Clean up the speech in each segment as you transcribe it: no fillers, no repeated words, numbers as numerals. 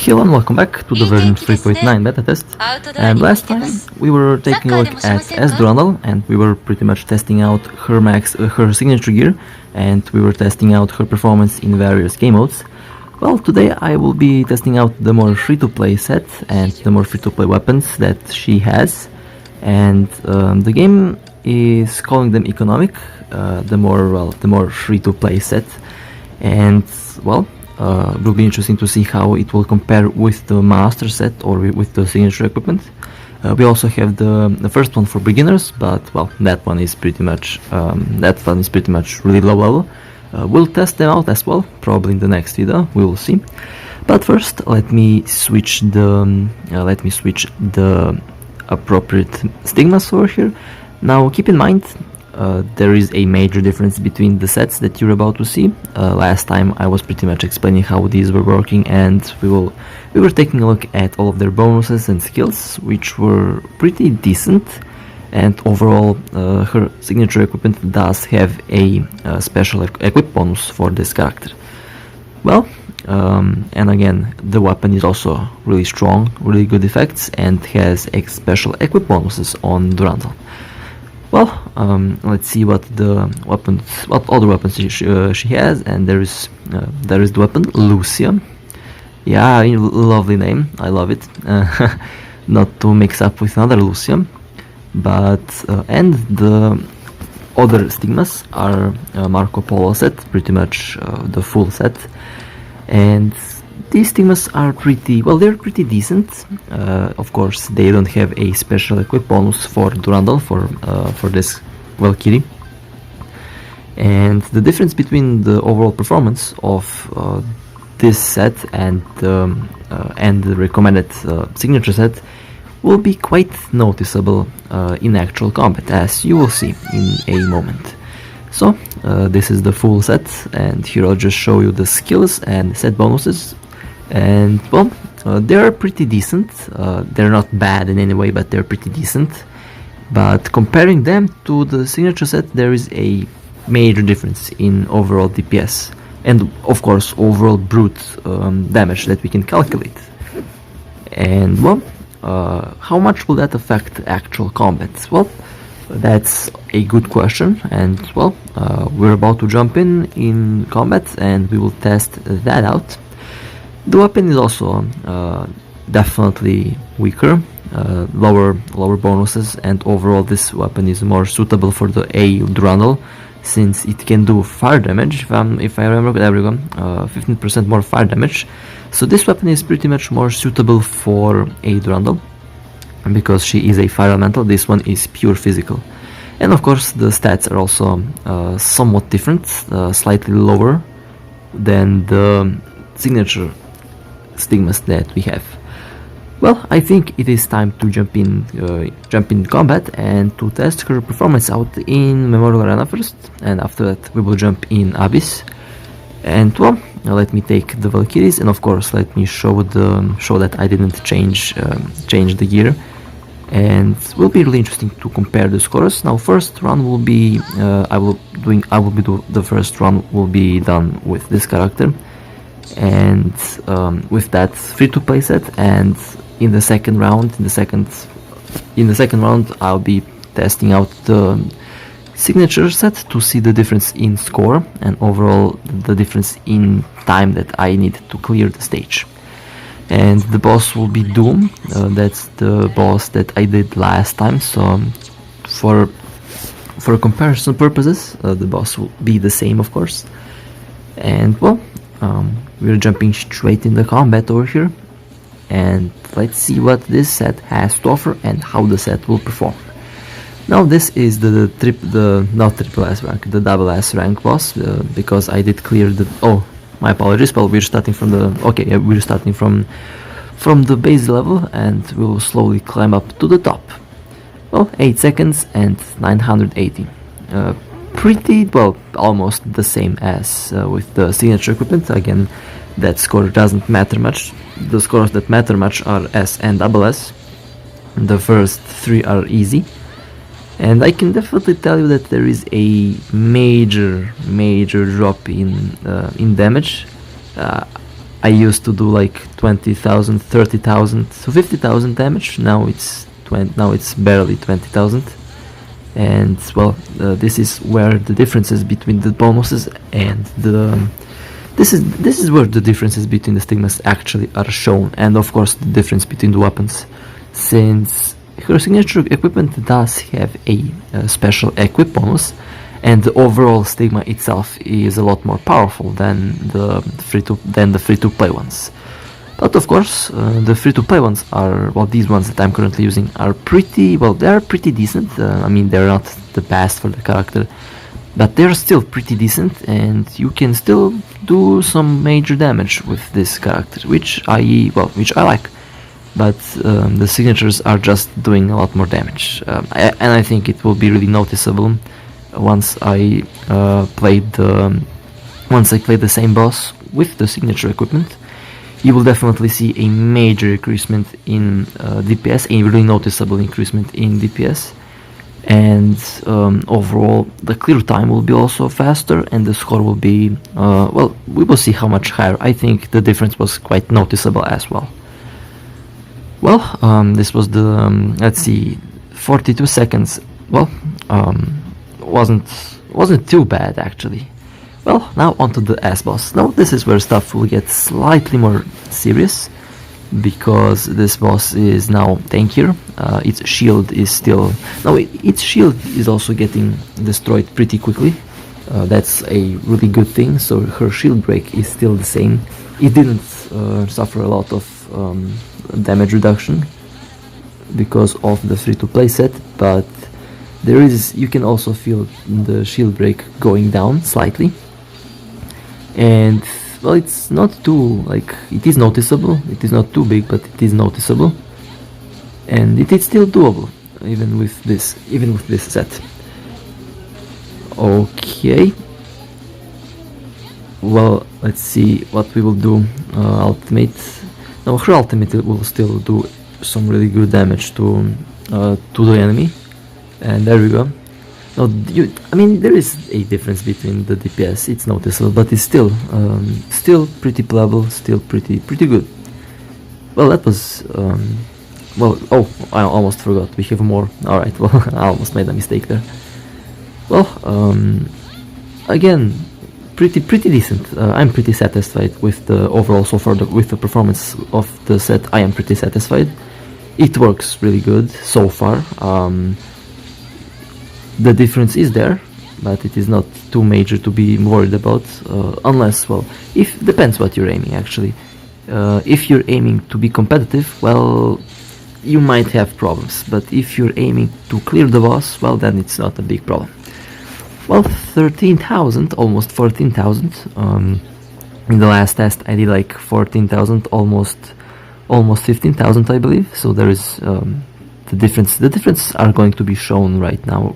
Hello and welcome back to the version 3.9 beta test. And last time we were taking a look at Durandal and we were pretty much testing out her signature gear, and we were testing out her performance in various game modes. Well, today I will be testing out the more free-to-play set and the more free-to-play weapons that she has. And the game is calling them economic, the more free-to-play set. And well, it will be interesting to see how it will compare with the master set or with the signature equipment. We also have the first one for beginners, but well, that one is pretty much really low level. We'll test them out as well, probably in the next video. We will see. But first, let me switch the appropriate stigmas over here. Now, keep in mind, there is a major difference between the sets that you're about to see. Last time I was pretty much explaining how these were working, and we were taking a look at all of their bonuses and skills, which were pretty decent. And overall, her signature equipment does have a special equip bonus for this character. Well, and again, the weapon is also really strong, really good effects, and has special equip bonuses on Durandal. Well, let's see what other weapons she has. And there is the weapon Lucia. Yeah, lovely name. I love it. Not to mix up with another Lucia. But and the other stigmas are Marco Polo set, pretty much the full set. And these stigmas are they're pretty decent. Of course, they don't have a special equip bonus for Durandal, for this Valkyrie. And the difference between the overall performance of this set and the recommended signature set will be quite noticeable in actual combat, as you will see in a moment. So, this is the full set, and here I'll just show you the skills and set bonuses. And well, they're pretty decent. They're not bad in any way, but they're pretty decent. But comparing them to the signature set, there is a major difference in overall DPS and of course overall brute damage that we can calculate. And well, how much will that affect actual combat? Well, that's a good question, and well, we're about to jump in combat and we will test that out. The weapon is also definitely weaker, lower bonuses, and overall this weapon is more suitable for the A Durandal, since it can do fire damage. If I remember, there we go, 15% more fire damage. So this weapon is pretty much more suitable for A Durandal, because she is a fire elemental. This one is pure physical. And of course the stats are also somewhat different, slightly lower than the signature stigmas that we have. Well, I think it is time to jump in combat and to test her performance out in Memorial Arena first, and after that we will jump in Abyss. And well, let me take the Valkyries, and of course let me show that I didn't change the gear, and it will be really interesting to compare the scores. Now, first round will be the first round will be done with this character, and with that free-to-play set. And in the second round, I'll be testing out the signature set to see the difference in score and overall the difference in time that I need to clear the stage. And the boss will be Doom. That's the boss that I did last time, so for comparison purposes, the boss will be the same, of course. And well, we're jumping straight in the combat over here, and let's see what this set has to offer and how the set will perform. Now, this is the not triple S rank, the double S rank boss, because I did clear the. Oh, my apologies. Well, we're starting from we're starting from the base level, and we'll slowly climb up to the top. Well, 8 seconds and 980. Pretty well, almost the same as with the signature equipment. Again, that score doesn't matter much. The scores that matter much are S and double S. The first 3 are easy, and I can definitely tell you that there is a major drop in damage. I used to do like 20,000, 30,000, so 50,000 damage. Now it's barely 20,000. And well, this is where the differences between the bonuses and the this is where the differences between the stigmas actually are shown, and of course the difference between the weapons, since her signature equipment does have a special equip bonus, and the overall stigma itself is a lot more powerful than the free-to-play ones. But of course, the free-to-play ones are, well, these ones that I'm currently using are pretty, well, they're pretty decent. I mean, they're not the best for the character, but they're still pretty decent, and you can still do some major damage with this character, which I like. But the signatures are just doing a lot more damage, and I think it will be really noticeable once I play the same boss with the signature equipment. You will definitely see a major increasement in DPS, a really noticeable increasement in DPS, and overall the clear time will be also faster, and the score will be, well, we will see how much higher. I think the difference was quite noticeable as well. Well, this was the, let's see, 42 seconds, well, wasn't too bad actually. Well, now onto the S boss. Now this is where stuff will get slightly more serious, because this boss is now tankier. Its shield is still, no, its shield is also getting destroyed pretty quickly. That's a really good thing. So her shield break is still the same. It didn't suffer a lot of damage reduction because of the free-to-play set, but there is, you can also feel the shield break going down slightly. And well, it's not too, like, it is noticeable. It is not too big, but it is noticeable, and it is still doable even with this set. Okay, well, let's see what we will do. Ultimate. Now her ultimate will still do some really good damage to the enemy, and there we go. Now, I mean, there is a difference between the DPS. It's noticeable, but it's still pretty playable, still pretty good. Well, that was well. Oh, I almost forgot. We have more. All right. Well, I almost made a mistake there. Well, again, pretty decent. I'm pretty satisfied with the overall so far. With the performance of the set, I am pretty satisfied. It works really good so far. The difference is there, but it is not too major to be worried about, unless, well, if depends what you're aiming actually. If you're aiming to be competitive, well, you might have problems, but if you're aiming to clear the boss, well, then it's not a big problem. Well, 13,000, almost 14,000. In the last test I did like 14,000, almost 15,000 I believe, so there is the difference are going to be shown right now.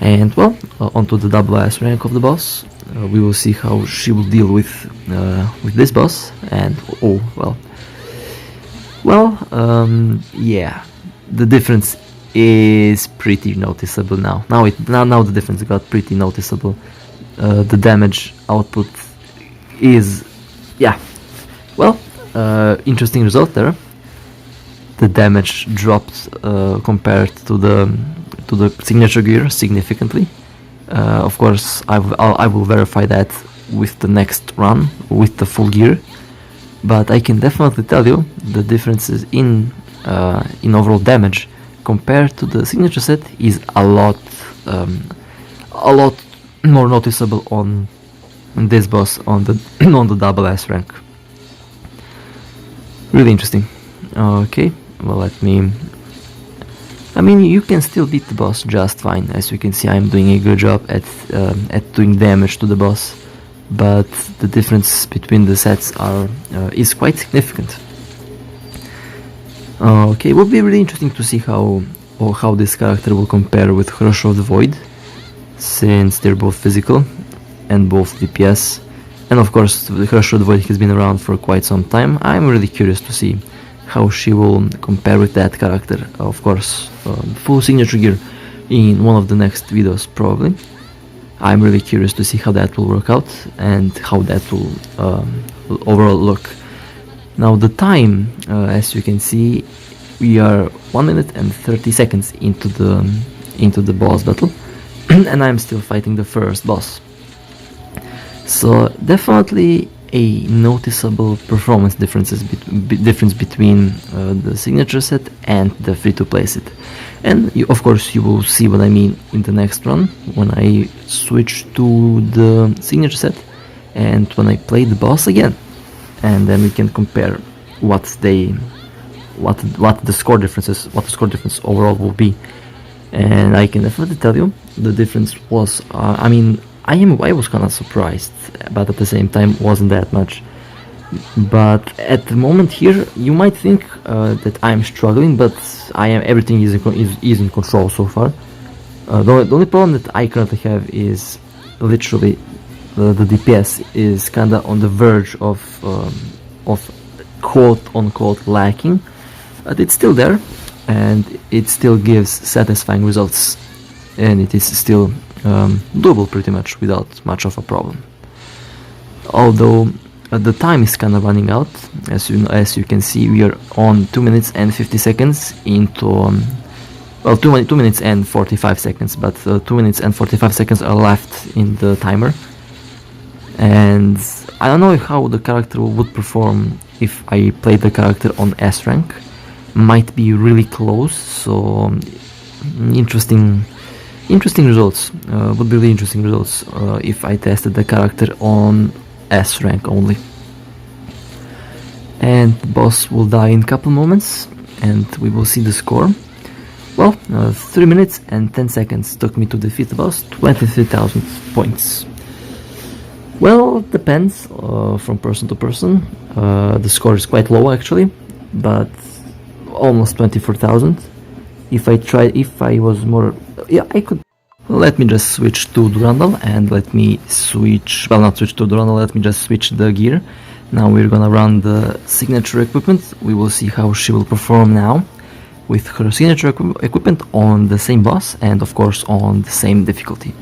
And well, onto the double S rank of the boss. We will see how she will deal with this boss. And oh well, yeah, the difference is pretty noticeable now. Now the difference got pretty noticeable. The damage output is, yeah, well, interesting result there. The damage dropped compared to the signature gear significantly. Of course, I will verify that with the next run with the full gear, but I can definitely tell you the differences in overall damage compared to the signature set is a lot more noticeable on this boss on the double S rank. Really interesting. Okay. Well, I mean, you can still beat the boss just fine. As you can see, I'm doing a good job at doing damage to the boss, but the difference between the sets is quite significant. Okay, it will be really interesting to see how this character will compare with Herrscher of the Void, since they're both physical and both DPS, and of course the Herrscher of the Void has been around for quite some time. I'm really curious to see how she will compare with that character. Of course, full signature gear in one of the next videos probably. I'm really curious to see how that will work out and how that will overall look. Now the time, as you can see, we are 1 minute and 30 seconds into the boss battle, and I'm still fighting the first boss. So definitely a noticeable performance difference between the signature set and the free-to-play set. And of course you will see what I mean in the next run when I switch to the signature set and when I play the boss again, and then we can compare what the score difference overall will be. And I can definitely tell you the difference was I was kind of surprised, but at the same time wasn't that much. But at the moment here, you might think that I'm struggling, but everything is in control so far. The only problem that I currently have is literally the DPS is kinda on the verge of quote-unquote lacking, but it's still there, and it still gives satisfying results, and it is still doable pretty much without much of a problem. Although the time is kind of running out, as you can see, we are on 2 minutes and 50 seconds into 2 minutes and 45 seconds, but 2 minutes and 45 seconds are left in the timer. And I don't know how the character would perform if I played the character on S rank. Might be really close, so interesting results. Would be really interesting results if I tested the character on S rank only. And the boss will die in a couple moments, and we will see the score. Well, 3 minutes and 10 seconds took me to defeat the boss, 23,000 points. Well, depends from person to person. The score is quite low actually, but almost 24,000. If I was more, yeah, I could. Let me just switch to Durandal and let me switch, well, not switch to Durandal, let me just switch the gear. Now we're gonna run the signature equipment. We will see how she will perform now with her signature equipment on the same boss and of course on the same difficulty.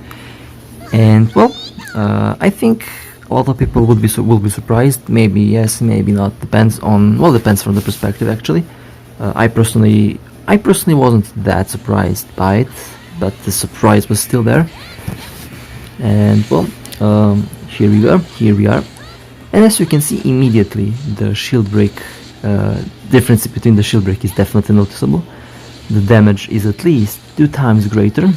And well, I think a lot of people will be surprised. Maybe yes, maybe not. Depends from the perspective actually. I personally wasn't that surprised by it, but the surprise was still there. And well, here we are. And as you can see immediately, the shield break difference between the shield break is definitely noticeable. The damage is at least 2 times greater,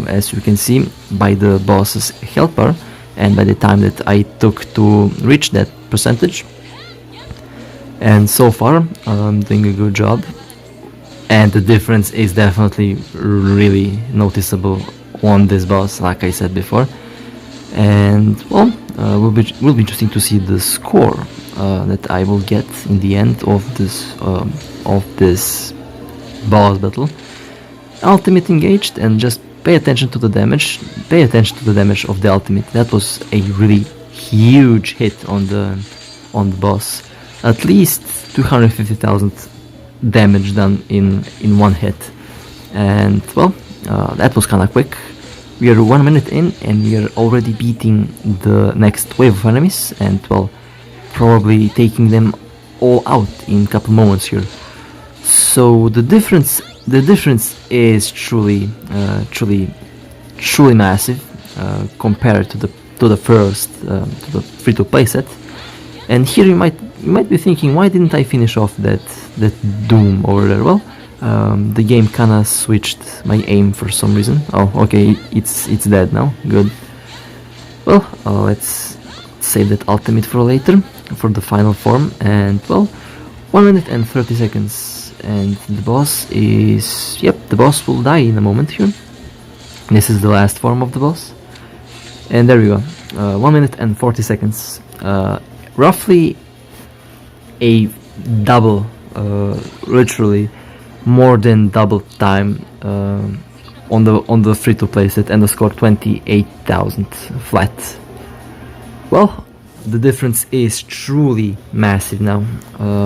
as you can see by the boss's health bar and by the time that I took to reach that percentage. And so far I'm doing a good job, and the difference is definitely really noticeable on this boss, like I said before. And well, will be interesting to see the score that I will get in the end of this boss battle. Ultimate engaged, and just pay attention to the damage. Pay attention to the damage of the ultimate. That was a really huge hit on the boss. At least 250,000 damage done in one hit. And well, that was kind of quick. We are 1 minute in and we are already beating the next wave of enemies, and well, probably taking them all out in a couple moments here. So the difference is truly massive compared to the first to the free-to-play set. And here you might be thinking, why didn't I finish off that Doom over there? Well, the game kinda switched my aim for some reason. Oh, okay, it's dead now. Good. Well, let's save that ultimate for later, for the final form. And well, 1 minute and 30 seconds, and the boss is... Yep, the boss will die in a moment here. This is the last form of the boss. And there we go. 1 minute and 40 seconds. Roughly a double, literally more than double time on the free-to-play set, and the score 28,000 flat. Well, the difference is truly massive now.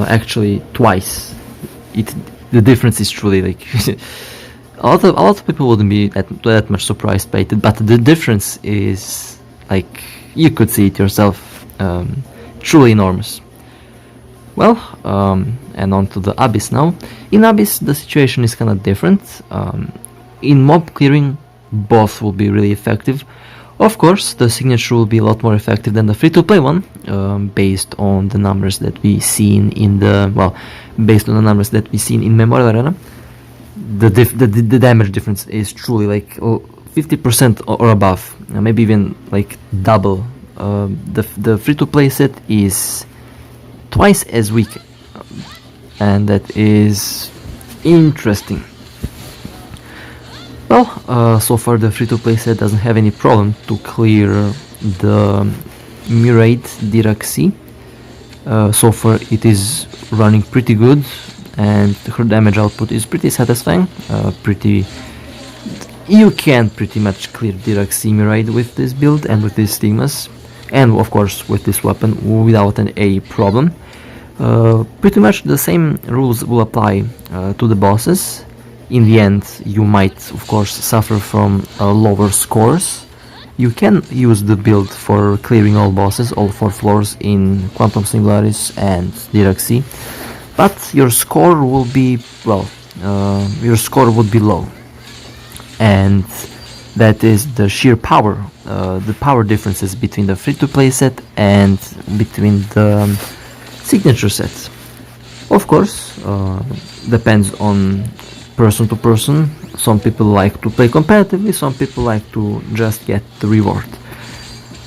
Actually, twice. The difference is truly like a lot of people wouldn't be that much surprised by it, but the difference is like you could see it yourself. truly enormous. Well, and on to the Abyss now. In Abyss the situation is kinda different. In mob clearing both will be really effective. Of course, the signature will be a lot more effective than the free-to-play one, based on the numbers that we seen in the Memorial Arena. The damage difference is truly like 50% or above, maybe even like double. The free-to-play set is twice as weak, and that is interesting. Well, so far the free-to-play set doesn't have any problem to clear the Murade Diraxi. So far it is running pretty good, and her damage output is pretty satisfying. You can pretty much clear Diraxi Murade with this build and with these stigmas, and of course with this weapon without a problem. Pretty much the same rules will apply to the bosses. In the end, you might of course suffer from lower scores. You can use the build for clearing all bosses, all 4 floors in Quantum Singularis and Diraxi, but your score will be, well, your score would be low, and that is the sheer power, the power differences between the free-to-play set and between the signature sets. Of course, depends on person to person. Some people like to play competitively, some people like to just get the reward.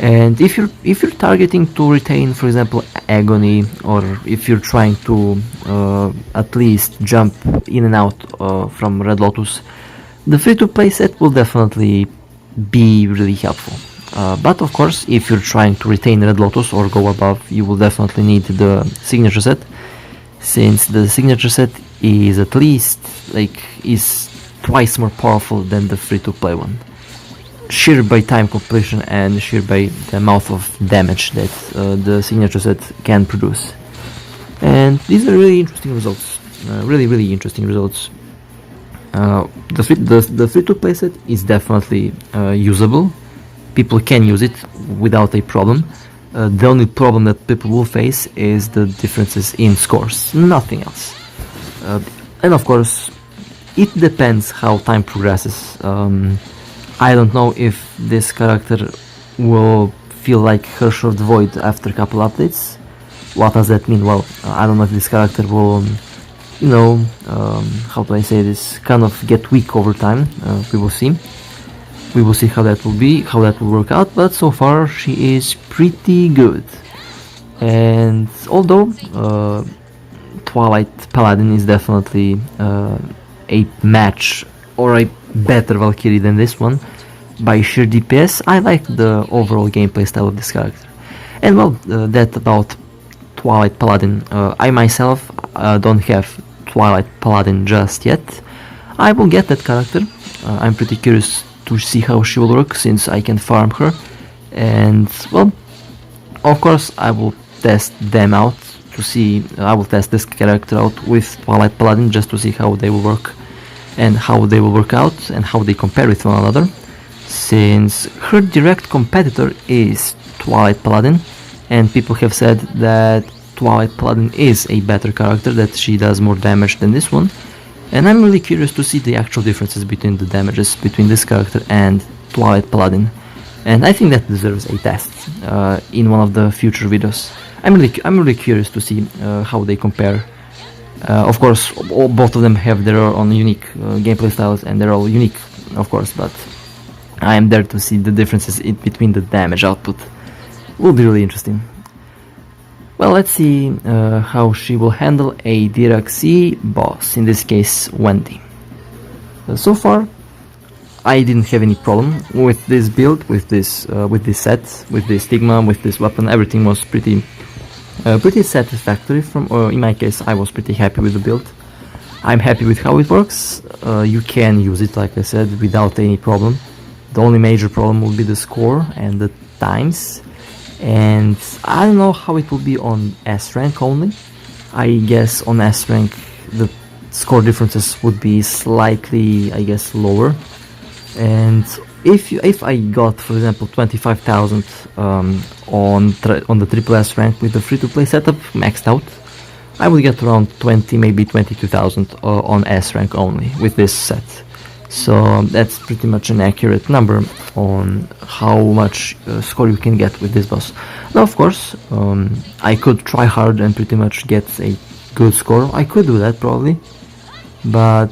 And if you're targeting to retain, for example, agony, or if you're trying to at least jump in and out from Red Lotus, the free-to-play set will definitely be really helpful. But of course, if you're trying to retain Red Lotus or go above, you will definitely need the signature set, since the signature set is at least is twice more powerful than the free-to-play one, sheer by time completion and sheer by the amount of damage that the signature set can produce. And these are really interesting results, really interesting results. The free-to-play set is definitely usable. People can use it without a problem. The only problem that people will face is the differences in scores, nothing else. And of course, it depends how time progresses. I don't know if this character will feel like Herrscher of the Void after a couple updates. What does that mean? Well, I don't know if this character will, how do I say this, kind of get weak over time. We will see. We will see how that will be, how that will work out, but so far she is pretty good. And although Twilight Paladin is definitely a match or a better Valkyrie than this one by sheer DPS, I like the overall gameplay style of this character. And well, that about Twilight Paladin. I myself don't have Twilight Paladin just yet. I will get that character. I'm pretty curious to see how she will work, since I can farm her, and well, of course I will test them out to see. I will test this character out with Twilight Paladin just to see how they will work and how they will work out and how they compare with one another, since her direct competitor is Twilight Paladin, and people have said that Twilight Paladin is a better character, that she does more damage than this one. And I'm really curious to see the actual differences between the damages between this character and Twilight Paladin, and I think that deserves a test in one of the future videos. I'm really curious to see how they compare. Of course, both of them have their own unique gameplay styles, and they're all unique, of course. But I am there to see the differences between the damage output. Will be really interesting. Well, let's see how she will handle a Diraxi boss, in this case Wendy. So far, I didn't have any problem with this build, with this set, with this stigma, with this weapon. Everything was pretty satisfactory. In my case, I was pretty happy with the build. I'm happy with how it works. You can use it, like I said, without any problem. The only major problem will be the score and the times. And I don't know how it will be on S rank only. I guess on S rank the score differences would be slightly, I guess, lower. And if I got, for example, 25,000 on the triple S rank with the free-to-play setup maxed out, I would get around 20, maybe 22,000 on S rank only with this set. So that's pretty much an accurate number on how much score you can get with this boss. Now, of course, I could try hard and pretty much get a good score. I could do that probably, but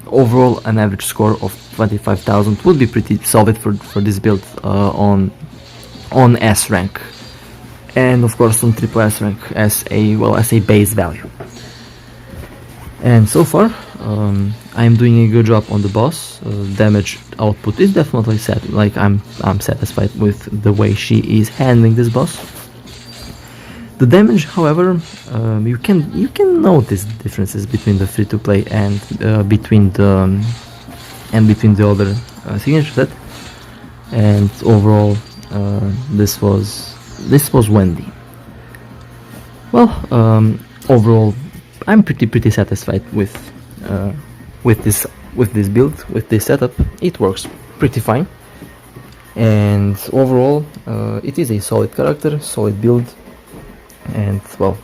overall an average score of 25,000 would be pretty solid for this build on S rank, and of course on triple S rank as a base value. And so far I'm doing a good job on the boss. Damage output is definitely set. Like I'm satisfied with the way she is handling this boss. The damage, however, you can notice differences between the free-to-play and between the other signature set. And overall, this was Wendy. Well, overall, I'm pretty satisfied with this build, with this setup. It works pretty fine, and overall, it is a solid character, solid build. And well,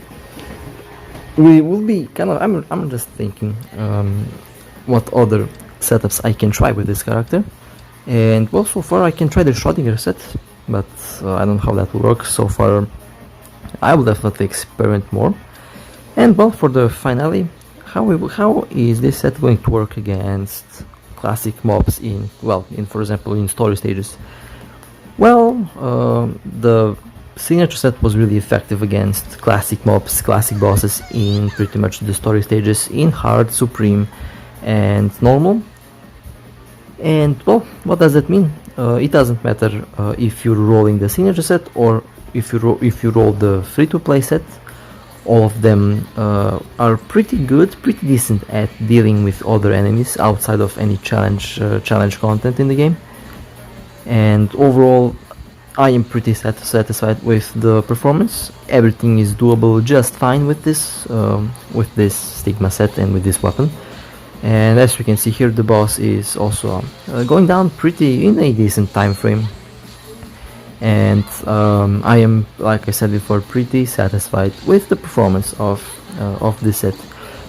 we will be kind of. I'm just thinking what other setups I can try with this character. And well, so far I can try the Schrödinger set, but I don't know how that will work. So far, I will definitely experiment more. And well, for the finale, how is this set going to work against classic mobs for example, in story stages? Well, the signature set was really effective against classic mobs, classic bosses in pretty much the story stages, in hard, supreme, and normal. And well, what does that mean? It doesn't matter if you're rolling the signature set or if you roll the free-to-play set. All of them are pretty good, pretty decent at dealing with other enemies outside of any challenge content in the game. And overall, I am pretty satisfied with the performance. Everything is doable just fine with this Stigma set and with this weapon. And as you can see here, the boss is also going down pretty in a decent time frame. And I am, like I said before, pretty satisfied with the performance of this set.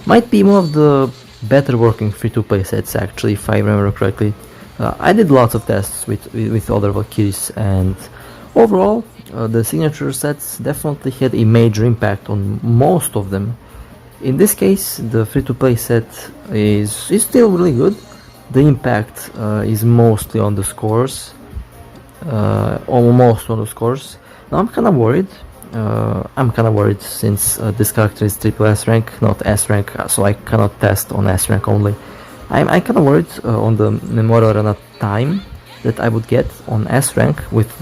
Might be one of the better working free-to-play sets, actually, if I remember correctly. I did lots of tests with other Valkyries, and overall, the signature sets definitely had a major impact on most of them. In this case, the free-to-play set is still really good. The impact is mostly on the scores, almost on the scores. Now I'm kind of worried. Since this character is triple S rank, not S rank, so I cannot test on S rank only. I'm kind of worried on the Memorial Arena time that I would get on S rank with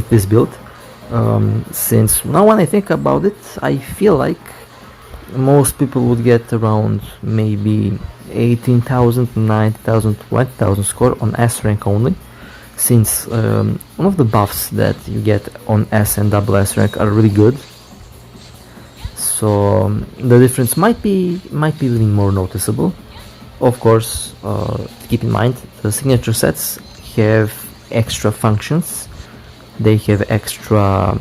this build. Since now when I think about it, I feel like most people would get around maybe 18,000, 90,000, 20,000 score on S rank only, since one of the buffs that you get on S and double S rank are really good. So the difference might be even more noticeable. Of course, keep in mind the signature sets have extra functions. They have extra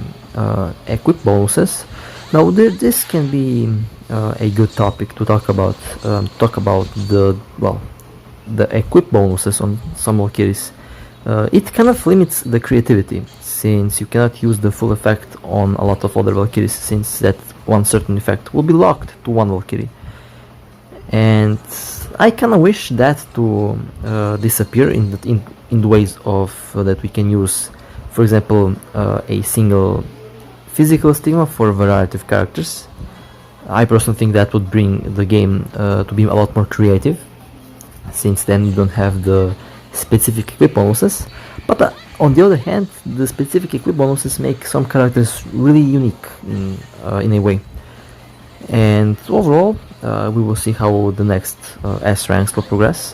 equip bonuses. Now this can be a good topic to talk about. The equip bonuses on some Valkyries. It kind of limits the creativity, since you cannot use the full effect on a lot of other Valkyries, since that one certain effect will be locked to one Valkyrie. And I kind of wish that to disappear in the ways of that we can use, for example, a single physical stigma for a variety of characters. I personally think that would bring the game to be a lot more creative, since then you don't have the specific equip bonuses. But on the other hand, the specific equip bonuses make some characters really unique in a way. And overall, we will see how the next S ranks will progress.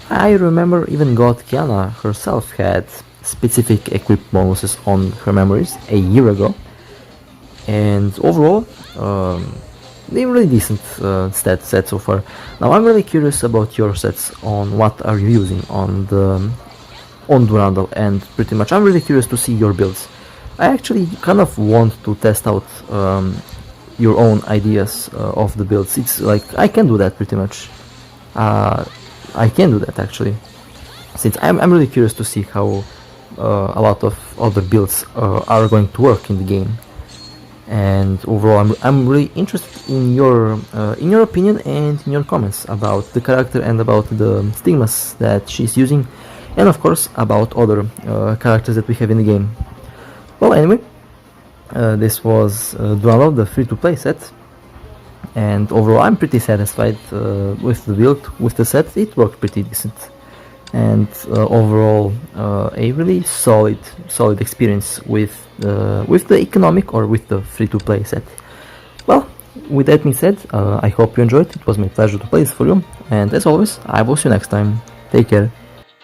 I remember even God Kiana herself had specific equip bonuses on her memories a year ago. And overall, they're really decent set so far. Now I'm really curious about your sets, on what are you using on Durandal, and pretty much I'm really curious to see your builds. I actually kind of want to test out your own ideas of the builds. It's like I can do that pretty much. I can do that actually, since I'm really curious to see how a lot of other builds are going to work in the game. And overall, I'm really interested in your opinion and in your comments about the character and about the stigmas that she's using, and of course about other characters that we have in the game. Well, anyway, this was Durandal, the free-to-play set, and overall I'm pretty satisfied with the build, with the set. It worked pretty decent, and overall a really solid experience with the economic or with the free-to-play set. Well, with that being said, I hope you enjoyed. It was my pleasure to play this for you, and as always, I will see you next time. Take care.